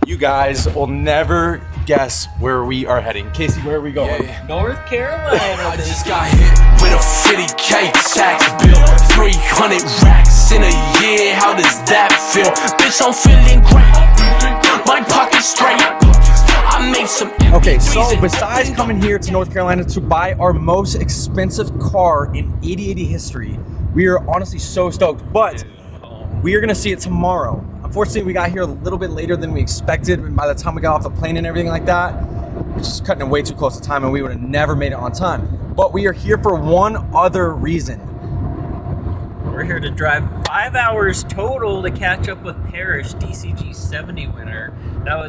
You guys will never guess where we are heading. Casey, where are we going? Yeah. North Carolina. I just got hit with a 50K tax bill, 300 racks in a year. How does that feel? Bitch, I'm feeling great. My pocket's straight. I made some. Okay, so besides coming here to North Carolina to buy our most expensive car in 8080 history, we are honestly so stoked, but we are gonna see it tomorrow. Unfortunately, we got here a little bit later than we expected, and by the time we got off the plane and everything like that, it's just cutting it way too close to time, and we would have never made it on time. But we are here for one other reason. We're here to drive 5 hours total to catch up with Parrish, DCG 70 winner.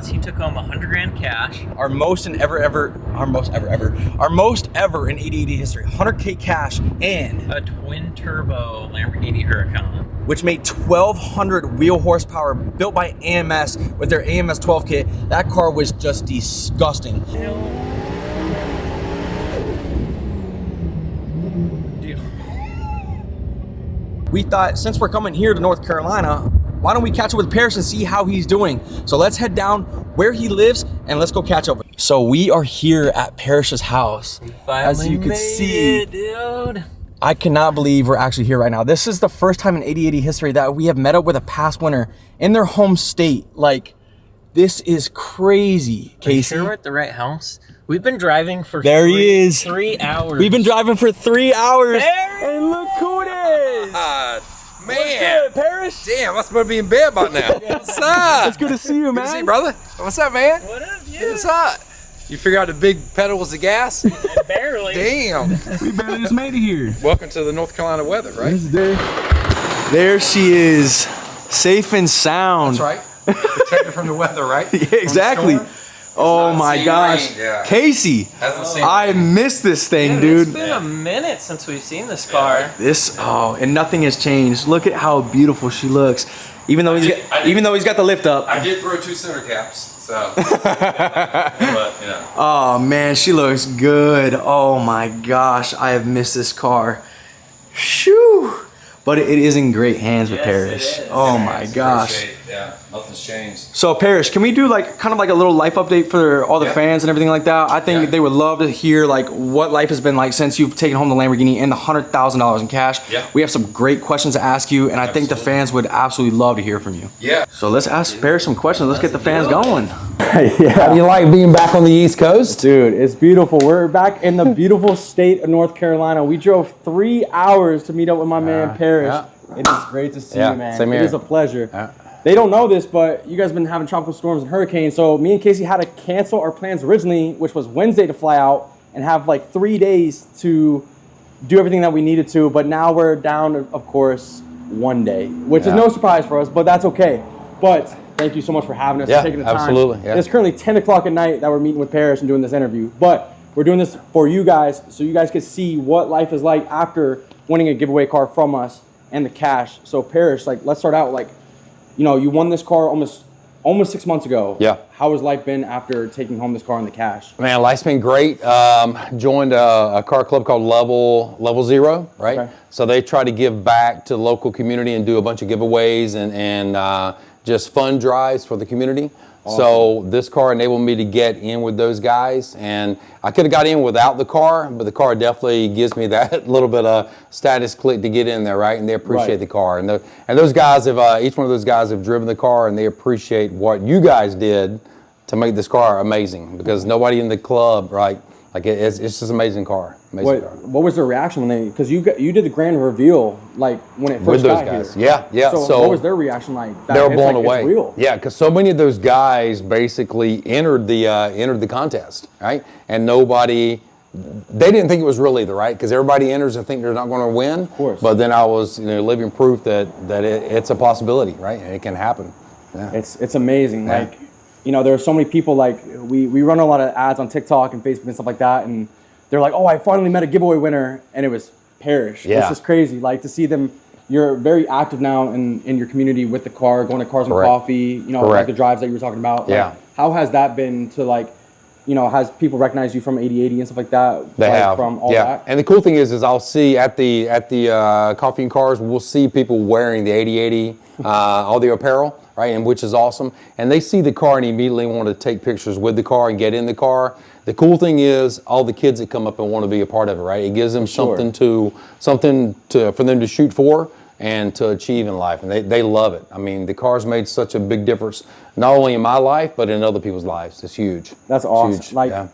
He took home 100 grand cash. Our most ever in 8080 history. 100K cash and a twin turbo Lamborghini Huracan, which made 1,200 wheel horsepower, built by AMS with their AMS 12 kit. That car was just disgusting. We thought, since we're coming here to North Carolina, why don't we catch up with Parrish and see how he's doing? So let's head down where he lives and let's go catch up. So we are here at Parrish's house. As you can see, dude. I cannot believe we're actually here right now. This is the first time in 8080 history that we have met up with a past winner in their home state. Like, this is crazy, Casey. Are you sure we're at the right house? We've been driving for he is. 3 hours. We've been driving for 3 hours. Parrish! And look who it is. Man, What's good, Parrish? damn, I'm supposed to be in bed by now. What's up? It's good to see you, man. Good to see you, brother. What's up, man? What up, yeah? What's up? You figure out the big pedal was the gas? Barely. Damn. We barely just made it here. Welcome to the North Carolina weather, right? There she is, safe and sound. That's right. Protected from the weather, right? Yeah, exactly. Oh my gosh, Yeah. Casey, Hasn't seen I rain. miss this thing, Dude, dude. it's been a minute since we've seen this car. And nothing has changed. Look at how beautiful she looks. Even though he's got the lift up. I did throw 2 center caps, so. But, you know. Oh man, she looks good. Oh my gosh, I have missed this car. Shoo! But it is in great hands with Parrish. Oh my gosh. Yeah, nothing's changed. So Parrish, can we do kind of a little life update for all the fans and everything like that? I think they would love to hear what life has been like since you've taken home the Lamborghini and the $100,000 in cash. Yeah. We have some great questions to ask you, and I think the fans would absolutely love to hear from you. Yeah. So let's ask Parrish some questions. Let's get the fans going. How do you like being back on the East Coast? Dude, it's beautiful. We're back in the beautiful state of North Carolina. We drove 3 hours to meet up with my man Parrish. It is great to see you, man. Same here. It is a pleasure. They don't know this, but you guys have been having tropical storms and hurricanes, so me and Casey had to cancel our plans originally, which was Wednesday to fly out and have 3 days to do everything that we needed to, but now we're down, of course, 1 day, which is no surprise for us, but that's okay. But thank you so much for having us, for taking the time. Absolutely. Yeah. It's currently 10 o'clock at night that we're meeting with Parrish and doing this interview, but we're doing this for you guys so you guys can see what life is like after winning a giveaway car from us and the cash. So Parrish, let's start out, you won this car almost 6 months ago. Yeah. How has life been after taking home this car and the cash? Man, life's been great. Joined a car club called Level Zero, right? Okay. So they try to give back to the local community and do a bunch of giveaways and just fun drives for the community. Awesome. So this car enabled me to get in with those guys, and I could have got in without the car, but the car definitely gives me that little bit of status click to get in there, right? And they appreciate the car, and those guys have each one of those guys have driven the car, and they appreciate what you guys did to make this car amazing. Because nobody in the club, right? It's just an amazing car. What was their reaction when because you did the grand reveal when it first with those got guys? here. Yeah. So what was their reaction like? They were blown away. It's real. Yeah, because so many of those guys basically entered the contest, right? And they didn't think it was real either, right? Because everybody enters and think they're not going to win. Of course. But then I was living proof that it's a possibility, right? And it can happen. Yeah. It's amazing. Yeah. There are so many people, we run a lot of ads on TikTok and Facebook and stuff like that, and they're like, oh, I finally met a giveaway winner, and it was Parrish. Yeah. It's just crazy, to see them. You're very active now in your community with the car, going to Cars and Coffee, the drives that you were talking about. Yeah. How has that been to, has people recognized you from 8080 and stuff like that? They have. From all that? And the cool thing is I'll see at the Coffee and Cars, we'll see people wearing the 8080, all the apparel, right? And which is awesome. And they see the car and immediately want to take pictures with the car and get in the car. The cool thing is all the kids that come up and want to be a part of it, right? It gives them something for them to shoot for and to achieve in life, and they love it. I mean, the car's made such a big difference, not only in my life, but in other people's lives. It's huge. That's awesome. Huge. Like, yeah.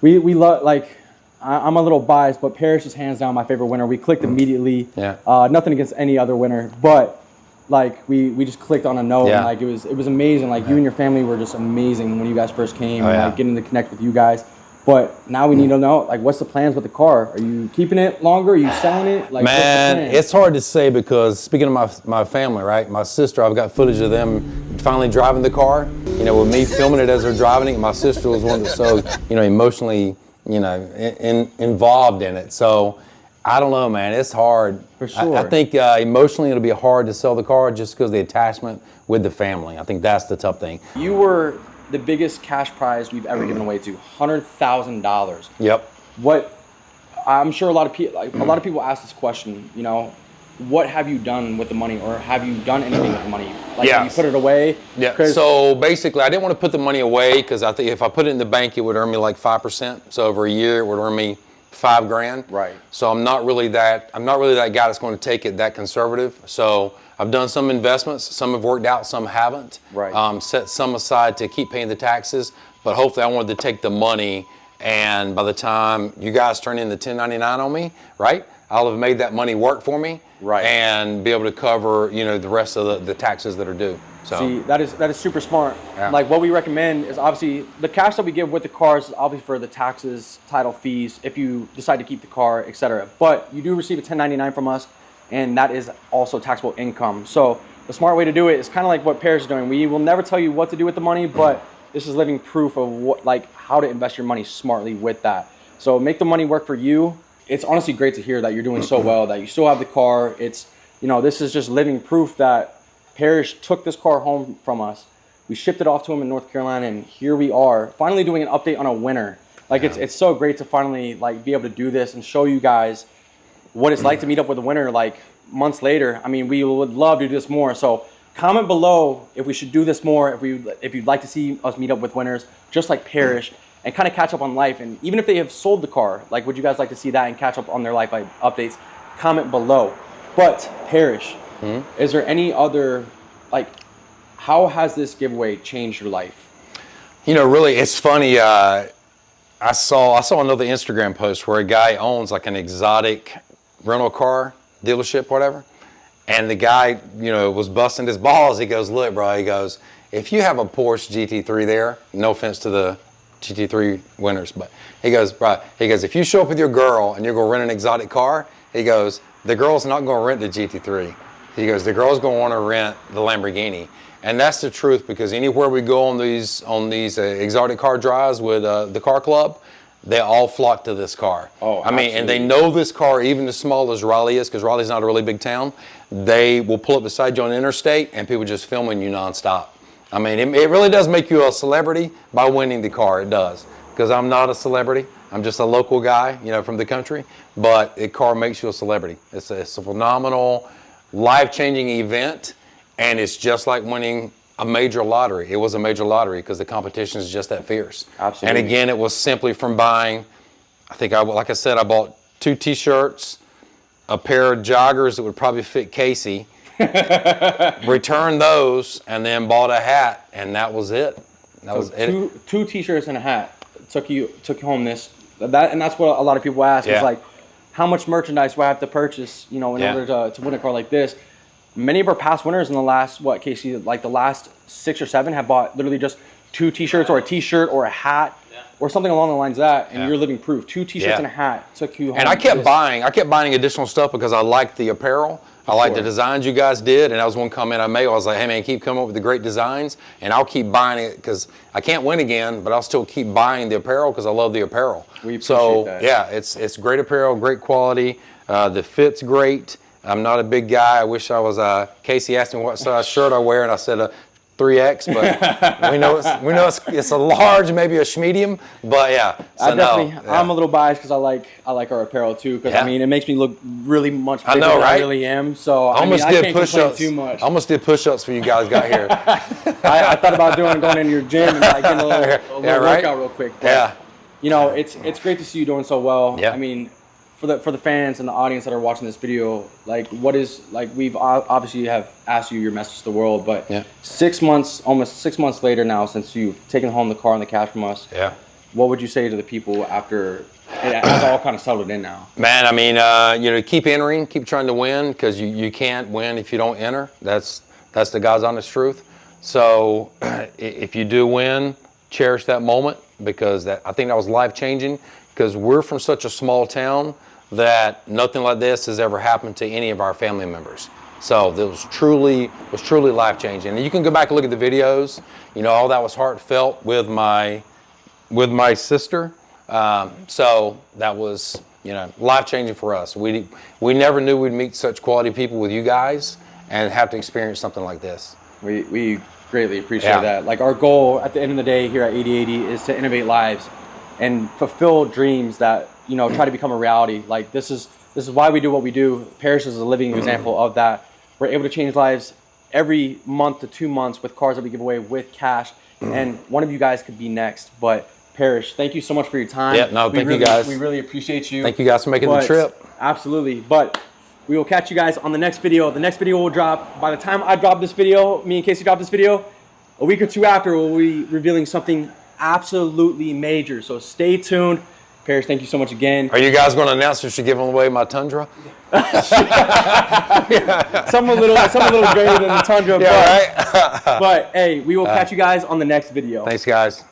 we love, like, I'm a little biased, but Parrish is hands down my favorite winner. We clicked immediately. Yeah. Nothing against any other winner, but like we just clicked on a note, Yeah. and like it was amazing. Like you and your family were just amazing when you guys first came, and like getting to connect with you guys. But now we need to know, like, what's the plans with the car? Are you keeping it longer? Are you selling it? Like, Man, what's the plan? it's hard to say because speaking of my family, right? My sister, I've got footage of them finally driving the car. You know, with me filming it as they're driving it. My sister was one that's so, emotionally, involved in it. So I don't know, man. It's hard. For sure. I think emotionally it'll be hard to sell the car just because of the attachment with the family. I think that's the tough thing. You were the biggest cash prize we've ever given away to, $100,000. Yep. What I'm sure a lot of people ask this question, what have you done with the money, or have you done anything with the money? Like, have you put it away? Yeah. So basically, I didn't want to put the money away because I think if I put it in the bank, it would earn me like 5%. So over a year, it would earn me $5,000. Right. So I'm not really that guy that's going to take it that conservative. So I've done some investments. Some have worked out, some haven't. Right. Set some aside to keep paying the taxes. But hopefully, I wanted to take the money, and by the time you guys turn in the 1099 on me, right, I'll have made that money work for me. Right. And be able to cover, the rest of the taxes that are due. So. See, that is super smart. Yeah. Like, what we recommend is obviously the cash that we give with the cars is obviously for the taxes, title fees, if you decide to keep the car, etc. But you do receive a 1099 from us, and that is also taxable income. So the smart way to do it is kind of like what Parrish is doing. We will never tell you what to do with the money, but this is living proof of how to invest your money smartly with that. So make the money work for you. It's honestly great to hear that you're doing so well, that you still have the car. It's, this is just living proof that Parrish took this car home from us. We shipped it off to him in North Carolina, and here we are, finally doing an update on a winner. Like, it's so great to finally be able to do this and show you guys what it's like to meet up with a winner months later. I mean, we would love to do this more. So comment below if we should do this more, if you'd like to see us meet up with winners just like Parrish, and kind of catch up on life. And even if they have sold the car, would you guys like to see that and catch up on their life updates? Comment below. But Parrish, is there any other, how has this giveaway changed your life? Really, it's funny. I saw another Instagram post where a guy owns an exotic rental car dealership, whatever. And the guy, was busting his balls. He goes, "Look, bro," he goes, "if you have a Porsche GT3 there, no offense to the GT3 winners, but he goes, bro, if you show up with your girl and you're going to rent an exotic car, he goes, the girl's not going to rent the GT3. He goes, the girl's going to want to rent the Lamborghini." And that's the truth, because anywhere we go on these exotic car drives with the car club, they all flock to this car. Oh, I mean, and they know this car, even as small as Raleigh is, because Raleigh's not a really big town. They will pull up beside you on the interstate, and people just filming you nonstop. I mean, it really does make you a celebrity by winning the car. It does, because I'm not a celebrity. I'm just a local guy, from the country. But the car makes you a celebrity. It's a phenomenal, life-changing event, and it's just like winning a major lottery. It was a major lottery because the competition is just that fierce. Absolutely. And again, it was simply from buying. Like I said, I bought 2 T-shirts, a pair of joggers that would probably fit Casey. Returned those, and then bought a hat, and that was it. That was it. Two T-shirts and a hat took home this. And that's what a lot of people ask. Yeah. Is how much merchandise do I have to purchase, in order to win a car like this? Many of our past winners in the last, Casey, the last 6 or 7 have bought literally just 2 T-shirts or a T-shirt or a hat or something along the lines of that, and you're living proof. 2 T-shirts and a hat took you home. And I kept buying additional stuff because I liked the apparel. I like the designs you guys did, and that was one comment I made. I was like, "Hey man, keep coming up with the great designs, and I'll keep buying it because I can't win again, but I'll still keep buying the apparel because I love the apparel." We appreciate that. Yeah, it's great apparel, great quality. The fit's great. I'm not a big guy. I wish I was. Casey asked me what size shirt I wear, and I said 3X, but we know it's a large, maybe a medium, but yeah. So I'm a little biased because I like our apparel too. Because I mean, it makes me look really much bigger than I really am. So I can't complain too much. I almost did push-ups for you guys got here. I thought about going into your gym and like getting a little workout real quick. But, you know, it's great to see you doing so well. Yeah. I mean, for the fans and the audience that are watching this video, like we've obviously have asked you your message to the world, but 6 months, almost 6 months later now since you've taken home the car and the cash from us, what would you say to the people after it's all kind of settled in now? Man, I mean, you know, keep entering, keep trying to win, because you can't win if you don't enter. That's the God's honest truth. So if you do win, cherish that moment, because I think that was life-changing, because we're from such a small town that nothing like this has ever happened to any of our family members. So it was truly life-changing. And you can go back and look at the videos. You know, all that was heartfelt with my sister. So that was, you know, life-changing for us. We never knew we'd meet such quality people with you guys and have to experience something like this. We greatly appreciate that. Like, our goal at the end of the day here at 8080 is to innovate lives and fulfill dreams that, you know, try to become a reality. Like, this is why we do what we do. Parrish is a living example of that. We're able to change lives every month to 2 months with cars that we give away with cash. And one of you guys could be next. But Parrish, thank you so much for your time. Yeah, no, thank you guys. We really appreciate you. Thank you guys for making the trip. Absolutely. But we will catch you guys on the next video. The next video will drop, by the time I drop this video, me and Casey drop this video, a week or two after, we'll be revealing something absolutely major. So stay tuned. Parrish, thank you so much again. Are you guys going to announce that you're giving away my Tundra? Some a little greater than the Tundra. Yeah, right? But hey, we will catch you guys on the next video. Thanks, guys.